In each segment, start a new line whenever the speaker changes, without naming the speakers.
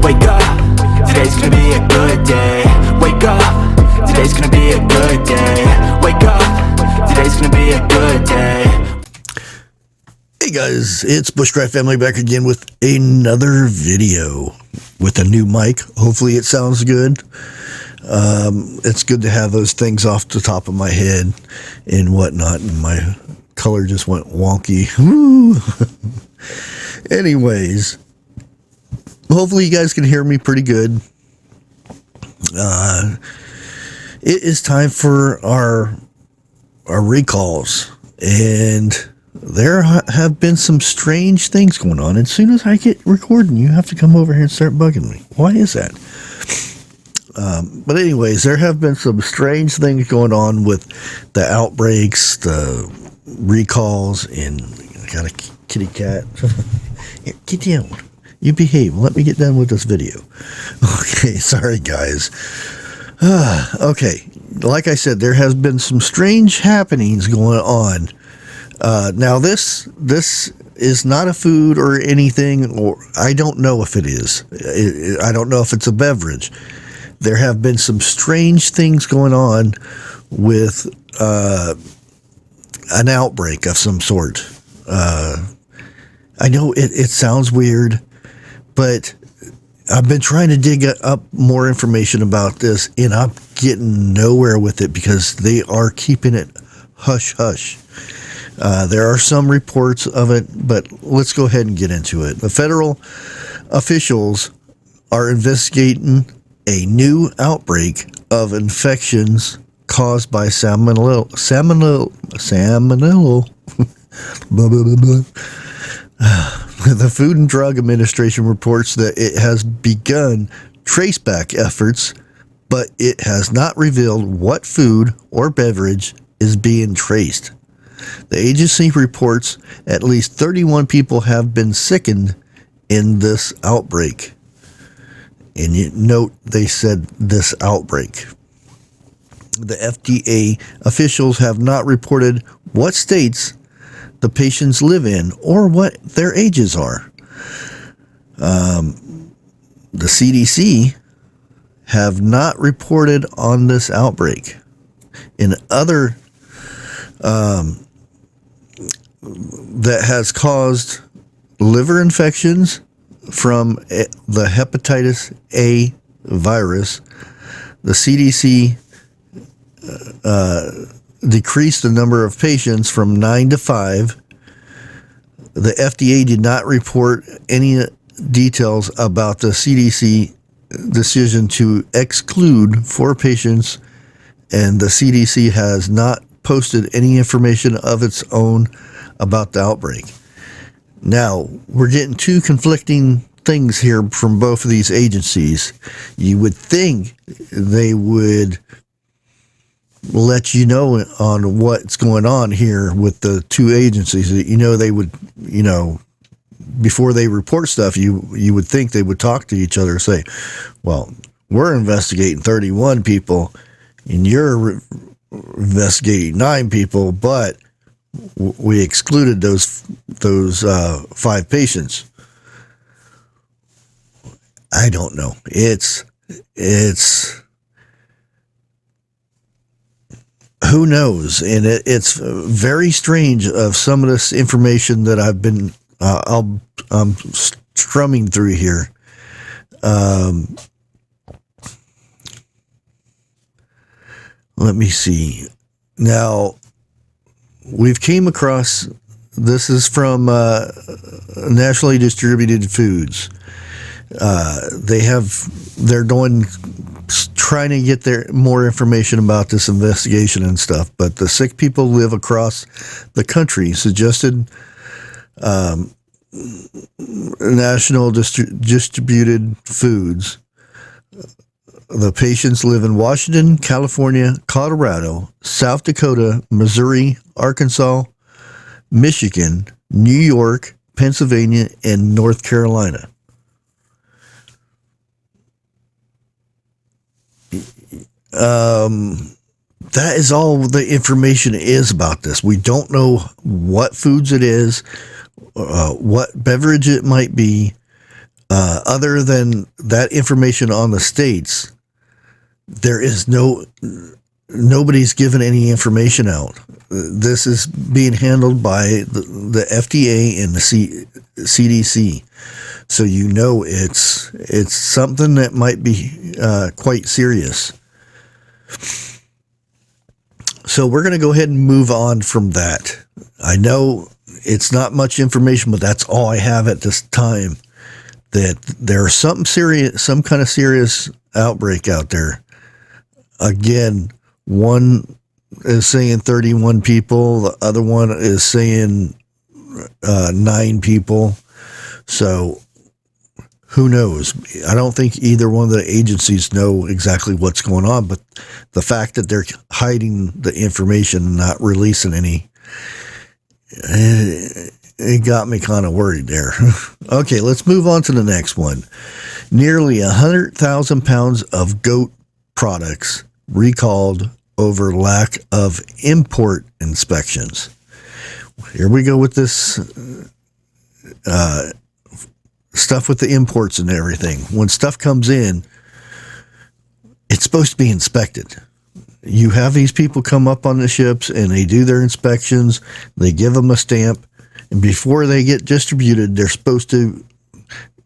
Wake up, today's gonna be a good day. Wake up, today's gonna be a good day. Wake up, today's gonna be a good day.
Hey guys, it's Bushcraft Family back again with another video with a new mic. Hopefully it sounds good. It's good to have those things off the top of my head and whatnot, and my color just went wonky. Anyways, hopefully you guys can hear me pretty good. It is time for our recalls, and there have been some strange things going on. As soon as I get recording, you have to come over here and start bugging me. Why is that? But anyways, there have been some strange things going on with the outbreaks, the recalls, and I got a kitty cat. Here, get down. You behave. Let me get done with this video. Okay, sorry guys. Okay, like I said, there has been some strange happenings going on. Now this is not a food or anything, or I don't know if it is. I don't know if it's a beverage. There have been some strange things going on with an outbreak of some sort. I know it sounds weird, but I've been trying to dig up more information about this, and I'm getting nowhere with it because they are keeping it hush-hush. There are some reports of it, but let's go ahead and get into it. The federal officials are investigating a new outbreak of infections caused by salmonella. Blah, blah, blah, blah. The Food and Drug Administration reports that it has begun traceback efforts, but it has not revealed what food or beverage is being traced. The agency reports at least 31 people have been sickened in this outbreak. And you note they said this outbreak. The FDA officials have not reported what states the patients live in or what their ages are. The CDC have not reported on this outbreak. In other that has caused liver infections from the Hepatitis A virus, the CDC decreased the number of patients from 9 to 5. The FDA did not report any details about the CDC decision to exclude 4 patients, and the CDC has not posted any information of its own about the outbreak. Now, we're getting two conflicting things here from both of these agencies. You would think they would let you know on what's going on here with the two agencies. You know, they would, you know, before they report stuff, you would think they would talk to each other and say, well, we're investigating 31 people and you're investigating 9 people, but we excluded those 5 patients. I don't know. It's who knows? And it's very strange of some of this information that I've been I'm strumming through here. Let me see. Now, we've came across, this is from Nationally Distributed Foods. They're trying to get more information about this investigation and stuff, but the sick people live across the country, suggested National Distributed Foods. The patients live in Washington, California, Colorado, South Dakota, Missouri, Arkansas, Michigan, New York, Pennsylvania, and North Carolina. That is all the information is about this. We don't know what foods it is, what beverage it might be. Other than that information on the states, there is nobody's given any information out. This is being handled by the FDA and the CDC. So it's something that might be quite serious. So we're going to go ahead and move on from that. I know it's not much information, but that's all I have at this time. That there's some kind of serious outbreak out there. Again, one is saying 31 people, the other one is saying 9 people. So who knows? I don't think either one of the agencies know exactly what's going on, but the fact that they're hiding the information and not releasing any, it got me kind of worried there. Okay, let's move on to the next one. Nearly 100,000 pounds of goat products recalled over lack of import inspections. Here we go with this stuff with the imports and everything. When stuff comes in, it's supposed to be inspected. You have these people come up on the ships and they do their inspections. They give them a stamp, and before they get distributed, they're supposed to,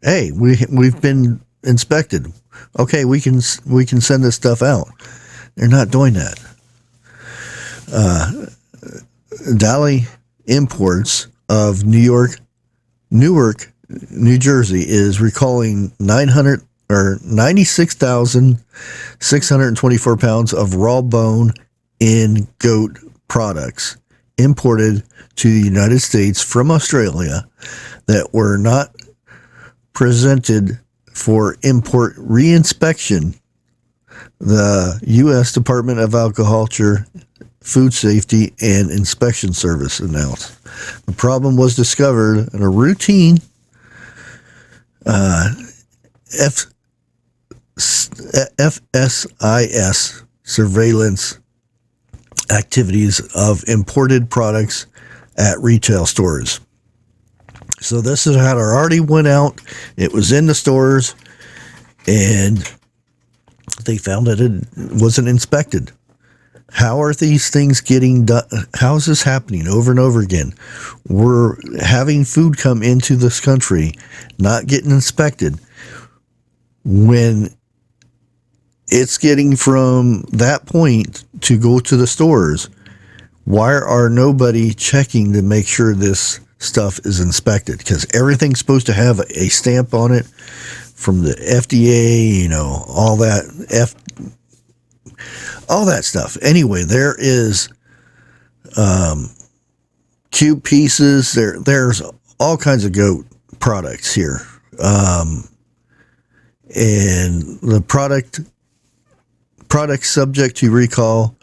hey, we've been inspected. Okay, we can send this stuff out. They're not doing that. Dali Imports of Newark, New Jersey is recalling 96,624 pounds of raw bone in goat products imported to the United States from Australia that were not presented for import reinspection. The U.S. Department of Agriculture, Food Safety, and Inspection Service announced. The problem was discovered in a routine FSIS surveillance activities of imported products at retail stores. So this is how it already went out. It was in the stores, and they found that it wasn't inspected. How are these things getting done? How is this happening over and over again? We're having food come into this country, not getting inspected. When it's getting from that point to go to the stores, why are nobody checking to make sure this stuff is inspected? Because everything's supposed to have a stamp on it from the FDA, all that stuff. Anyway, there is cube pieces. There's all kinds of goat products here. And the products subject to recall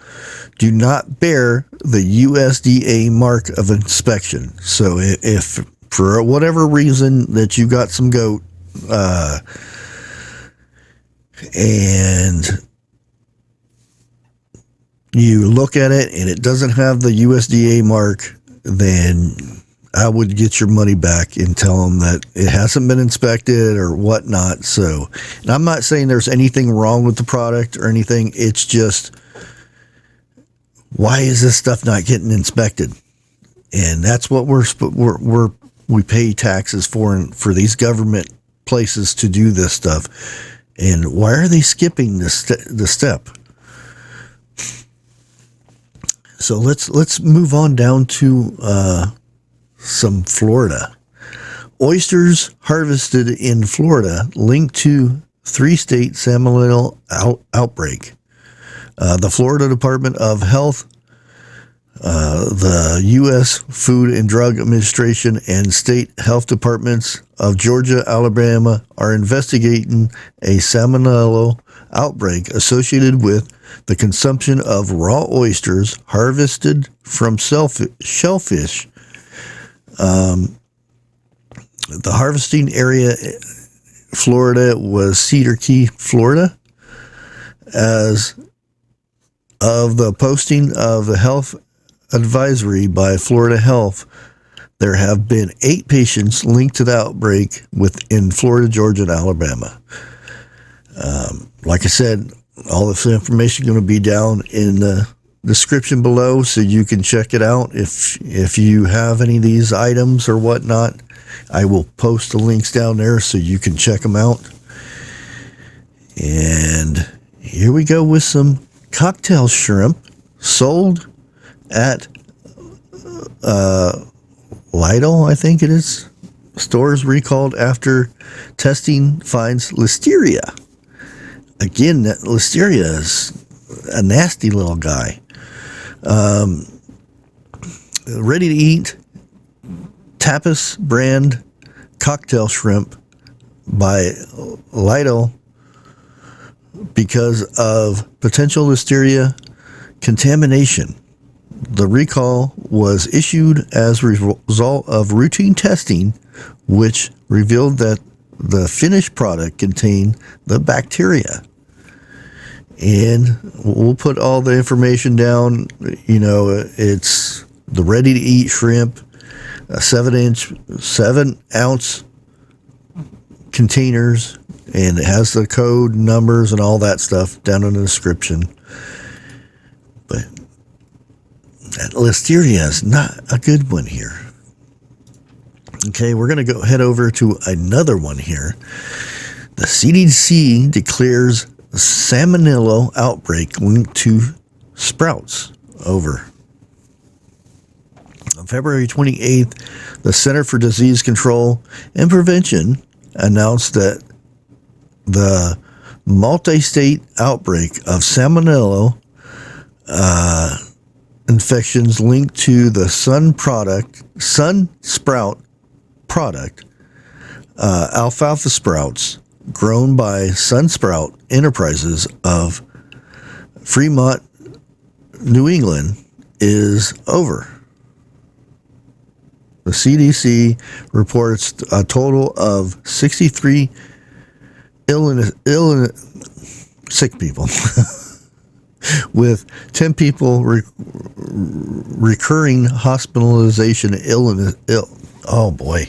do not bear the USDA mark of inspection. So if for whatever reason that you got some goat and you look at it and it doesn't have the USDA mark, then I would get your money back and tell them that it hasn't been inspected or whatnot. So, and I'm not saying there's anything wrong with the product or anything. It's just, why is this stuff not getting inspected? And that's what we pay taxes for these government places to do this stuff. And why are they skipping the step? So let's move on down to some Florida. Oysters harvested in Florida linked to 3-state Salmonella outbreak. The Florida Department of Health, the U.S. Food and Drug Administration, and state health departments of Georgia, Alabama are investigating a Salmonella outbreak associated with the consumption of raw oysters harvested from shellfish. The harvesting area, Florida, was Cedar Key, Florida. As of the posting of the health advisory by Florida Health, there have been 8 patients linked to the outbreak within Florida, Georgia, and Alabama. Like I said, all this information is going to be down in the description below, so you can check it out. If you have any of these items or whatnot, I will post the links down there so you can check them out. And here we go with some cocktail shrimp sold at Lidl, I think it is. Stores recalled after testing finds listeria. Again, that listeria is a nasty little guy. Ready to eat tapas brand cocktail shrimp by Lidl because of potential listeria contamination. The recall was issued as a result of routine testing, which revealed that the finished product contained the bacteria. And we'll put all the information down. You know, it's the ready-to-eat shrimp, a 7-ounce containers, and it has the code, numbers, and all that stuff down in the description. But that listeria is not a good one here. Okay, we're going to go head over to another one here. The CDC declares Salmonella Outbreak linked to sprouts. Over. On February 28th, the Center for Disease Control and Prevention announced that the multi-state outbreak of Salmonella infections linked to the sun sprout product, alfalfa sprouts grown by Sunsprout Enterprises of Fremont, New England, is over. The CDC reports a total of 63 sick people, with 10 people recurring hospitalization illness. Oh boy,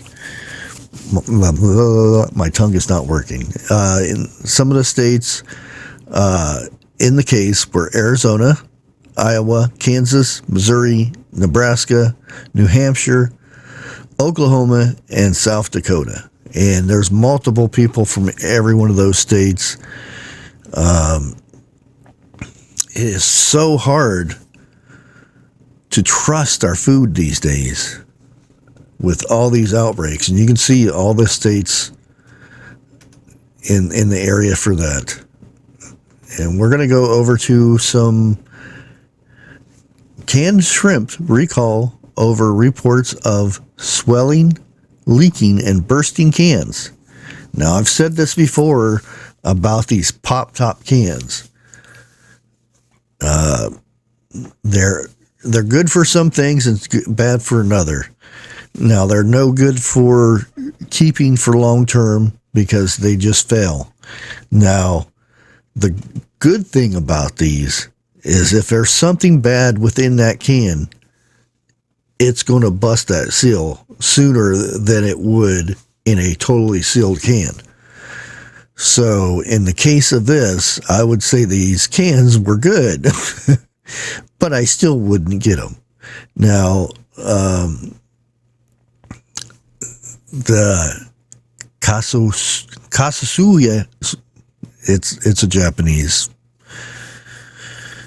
my tongue is not working. In some of the states in the case were Arizona, Iowa, Kansas, Missouri, Nebraska, New Hampshire, Oklahoma, and South Dakota. And there's multiple people from every one of those states. It is so hard to trust our food these days with all these outbreaks. And you can see all the states in the area for that. And we're going to go over to some canned shrimp recall over reports of swelling, leaking, and bursting cans. Now, I've said this before about these pop-top cans. They're good for some things and bad for another. Now, they're no good for keeping for long term because they just fail. Now, the good thing about these is if there's something bad within that can, it's going to bust that seal sooner than it would in a totally sealed can. So in the case of this, I would say these cans were good, but I still wouldn't get them. Now, the Kasasuya, it's a Japanese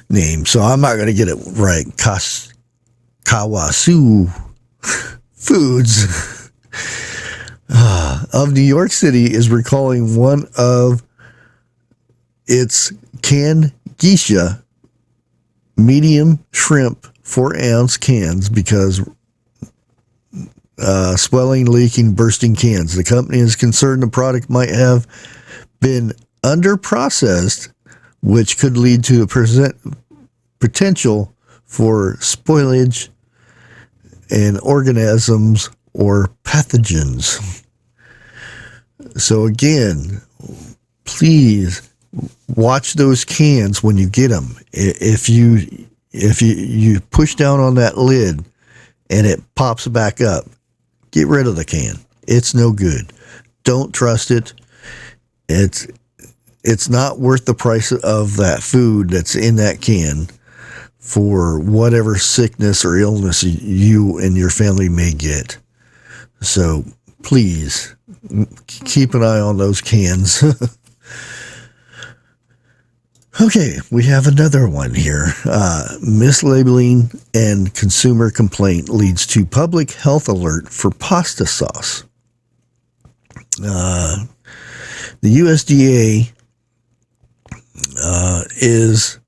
name, so I'm not going to get it right. Kawasu Foods of New York City is recalling one of its canned geisha medium shrimp 4-ounce cans because swelling, leaking, bursting cans. The company is concerned the product might have been under-processed, which could lead to a potential for spoilage and organisms or pathogens. So again, please watch those cans when you get them. If you push down on that lid and it pops back up, get rid of the can. It's no good. Don't trust it. It's not worth the price of that food that's in that can for whatever sickness or illness you and your family may get. So please keep an eye on those cans. Okay, we have another one here. Mislabeling and consumer complaint leads to public health alert for pasta sauce. The USDA is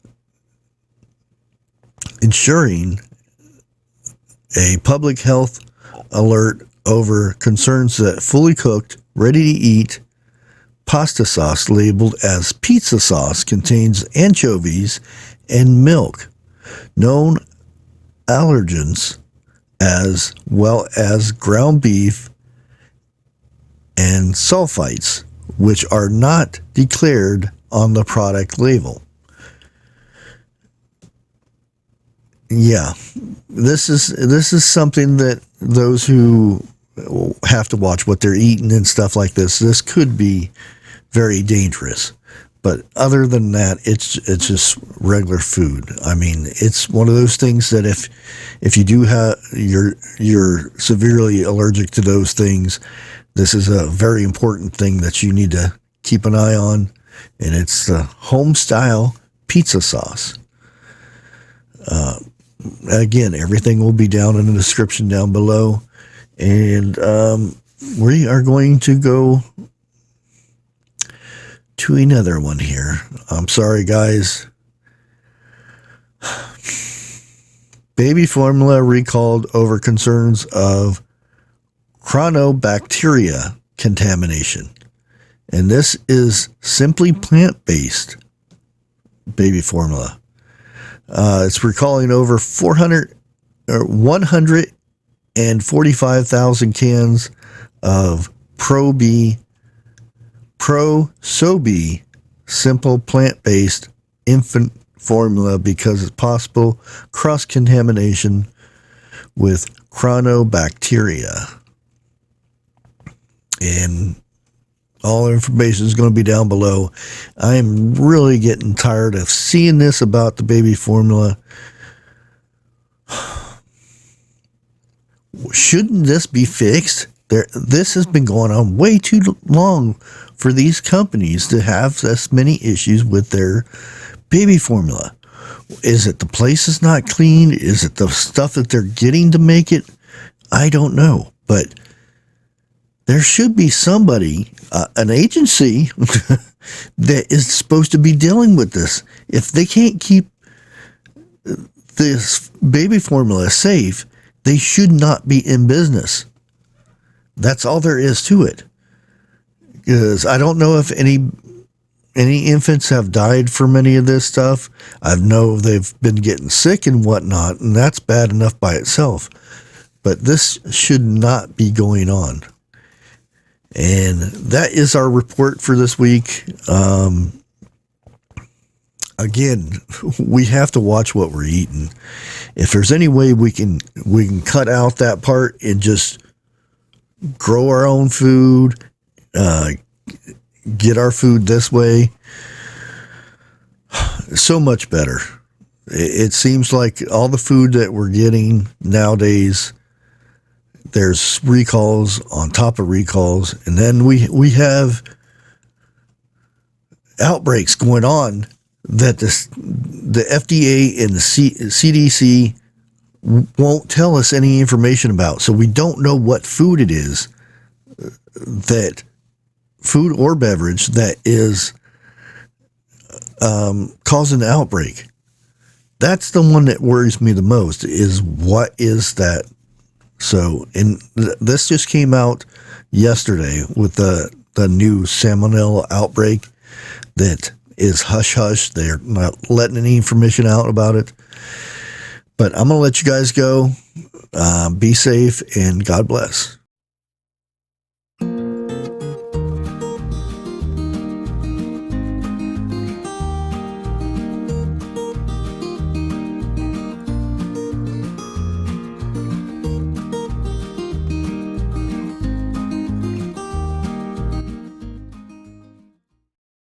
ensuring a public health alert over concerns that fully cooked, ready to eat pasta sauce labeled as pizza sauce contains anchovies and milk, known allergens, as well as ground beef and sulfites, which are not declared on the product label. Yeah, this is something that those who have to watch what they're eating and stuff like this could be very dangerous. But other than that, it's just regular food. I mean, it's one of those things that if you do have you're severely allergic to those things, this is a very important thing that you need to keep an eye on, and it's the home style pizza sauce. Again, everything will be down in the description down below, and we are going to go to another one here. I'm sorry, guys. Baby formula recalled over concerns of chronobacteria contamination. And this is simply plant-based baby formula. It's recalling over 145,000 cans of Pro-So-Be simple plant-based infant formula because it's possible cross-contamination with chronobacteria. And all information is going to be down below. I am really getting tired of seeing this about the baby formula. Shouldn't this be fixed? This has been going on way too long for these companies to have this many issues with their baby formula. Is it the place is not clean? Is it the stuff that they're getting to make it? I don't know. But there should be somebody, an agency, that is supposed to be dealing with this. If they can't keep this baby formula safe, they should not be in business. That's all there is to it. Because I don't know if any infants have died from any of this stuff. I know they've been getting sick and whatnot, and that's bad enough by itself. But this should not be going on. And that is our report for this week. Again, we have to watch what we're eating. If there's any way we can cut out that part and just grow our own food, get our food this way, so much better. It seems like all the food that we're getting nowadays, there's recalls on top of recalls, and then we have outbreaks going on that the FDA and the CDC won't tell us any information about. So we don't know what food it is, that food or beverage that is causing the outbreak. That's the one that worries me the most, is what is that? So, and this just came out yesterday with the new Salmonella outbreak that is hush-hush. They're not letting any information out about it. But I'm going to let you guys go. Be safe, and God bless.